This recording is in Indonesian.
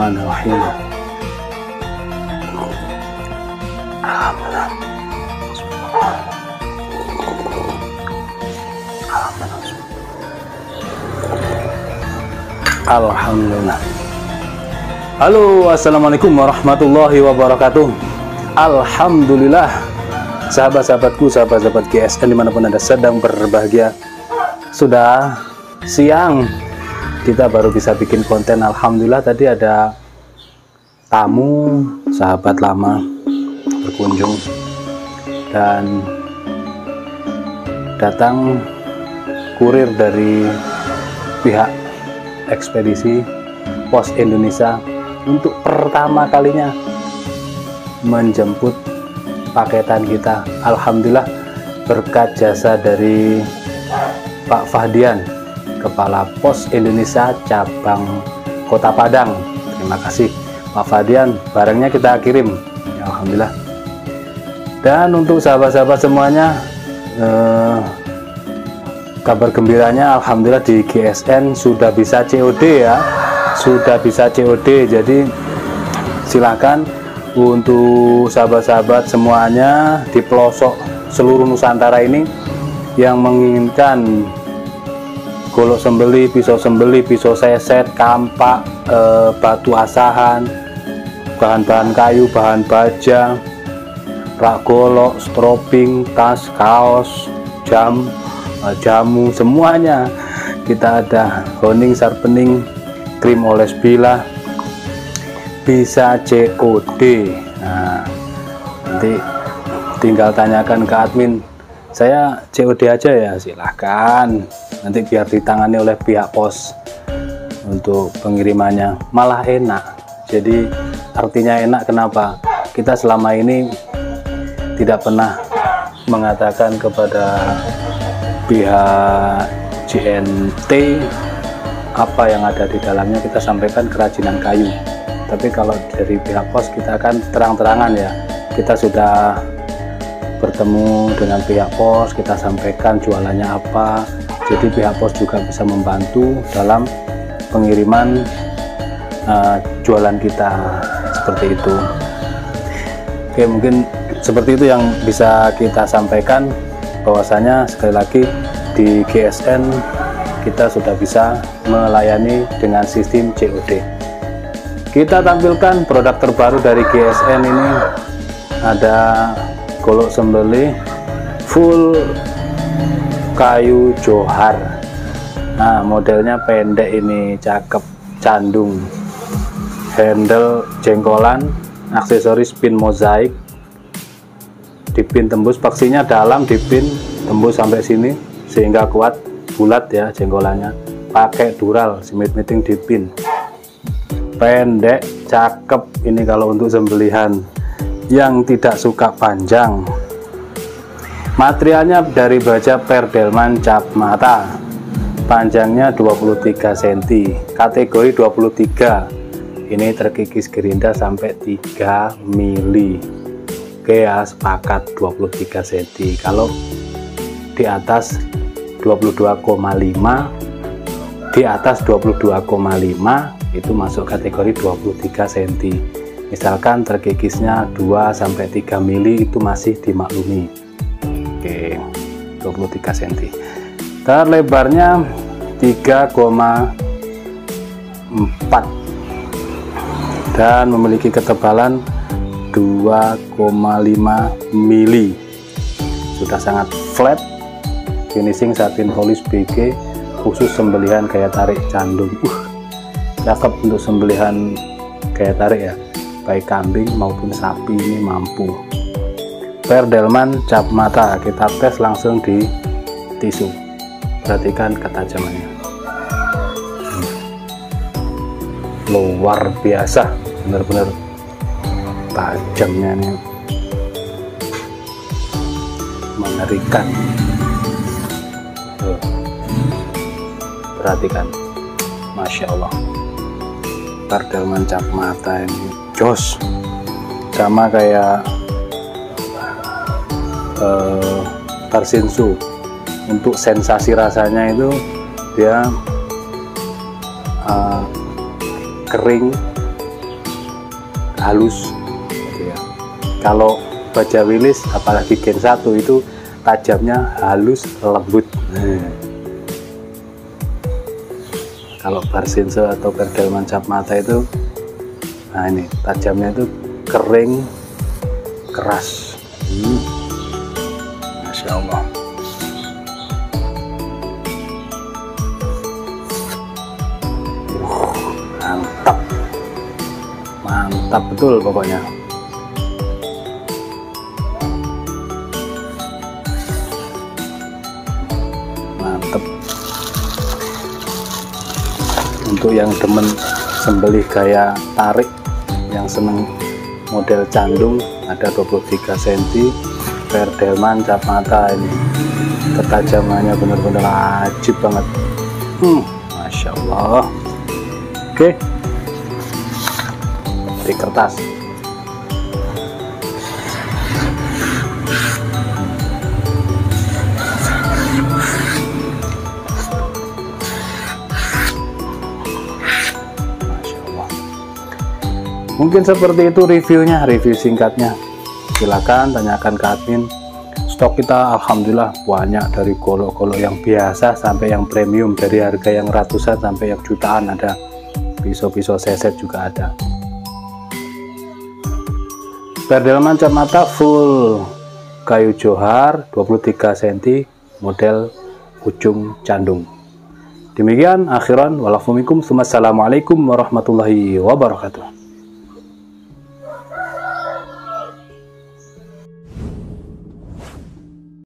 Bismillahirrahmanirrahim. Alhamdulillah. Halo, assalamualaikum warahmatullahi wabarakatuh. Alhamdulillah, sahabat-sahabatku, sahabat-sahabat GSN dimanapun Anda sedang berbahagia. Sudah siang, kita baru bisa bikin konten. Alhamdulillah, tadi ada tamu sahabat lama berkunjung dan datang kurir dari pihak ekspedisi Pos Indonesia untuk pertama kalinya menjemput paketan kita. Alhamdulillah, berkat jasa dari Pak Fahdian, Kepala Pos Indonesia Cabang Kota Padang. Terima kasih Pak Fahdian, barangnya kita kirim ya, Alhamdulillah. Dan untuk sahabat-sahabat semuanya, kabar gembiranya alhamdulillah di GSN sudah bisa COD ya, sudah bisa COD. Jadi silakan untuk sahabat-sahabat semuanya di pelosok seluruh Nusantara ini yang menginginkan golok sembeli, pisau seset, kampak, batu asahan, bahan-bahan kayu, bahan baja, rak golok, stroping, tas, kaos, jamu, semuanya kita ada. Honing, sharpening, krim oles bilah, bisa COD. Nah, nanti tinggal tanyakan ke admin, saya COD aja ya, silahkan. Nanti biar ditangani oleh pihak pos untuk pengirimannya. Malah enak. Jadi artinya enak kenapa? Kita selama ini tidak pernah mengatakan kepada pihak JNT apa yang ada di dalamnya, kita sampaikan kerajinan kayu. Tapi kalau dari pihak pos kita kan terang-terangan ya, kita sudah bertemu dengan pihak pos, kita sampaikan jualannya apa, jadi pihak pos juga bisa membantu dalam pengiriman jualan kita, seperti itu. Oke, mungkin seperti itu yang bisa kita sampaikan, bahwasanya sekali lagi di GSN kita sudah bisa melayani dengan sistem COD. Kita tampilkan produk terbaru dari GSN ini, ada golok sembelih full kayu johar. Nah, modelnya pendek ini, cakep, candung, handle jengkolan, aksesoris pin mozaik, dipin tembus, paksinya dalam, dipin tembus sampai sini sehingga kuat, bulat ya jengkolannya. Pakai dural, simit meeting dipin, pendek, cakep. Ini kalau untuk sembelihan yang tidak suka panjang. Materialnya dari baja Perdelman cap mata, panjangnya 23 cm, kategori 23. Ini terkikis gerinda sampai 3 mili. Oke ya, sepakat 23 cm. Kalau di atas 22,5, di atas 22,5 itu masuk kategori 23 cm. Misalkan terkikisnya 2-3 mili itu masih dimaklumi. Oke, 23 cm. Dan lebarnya 3,4 dan memiliki ketebalan 2,5 mili. Sudah sangat flat, finishing satin polis BG, khusus sembelihan gaya tarik candung. Cakep untuk sembelihan gaya tarik ya, baik kambing maupun sapi ini mampu. Perdelman cap mata, kita tes langsung di tisu. Perhatikan ketajamannya, luar biasa, benar-benar tajamnya nih, mengerikan. Tuh, perhatikan, Masya Allah. Perdelman cap mata ini jos, sama kayak Tarsinsu. Untuk sensasi rasanya itu dia kering, halus gitu ya. Kalau baja Willys apalagi Gen 1 itu tajamnya halus lembut. Kalau Barsense atau Perdelman cap mata itu, nah ini tajamnya itu kering keras. Masya Allah. Mantap, mantap betul pokoknya. Mantap. Untuk yang demen sembelih gaya tarik, yang seneng model candung, ada 23 cm Perdelman cap mata ini. Ketajamannya benar-benar ajib banget. Masya Allah. Oke, di kertas. Mungkin seperti itu reviewnya, review singkatnya. Silakan tanyakan ke admin. Stok kita alhamdulillah banyak, dari golok-golok yang biasa sampai yang premium, dari harga yang ratusan sampai yang jutaan ada. Pisau-pisau seset juga ada. Perdelman cap mata full kayu johar 23 cm model ujung candung. Demikian akhiran walafumikum. Assalamualaikum warahmatullahi wabarakatuh.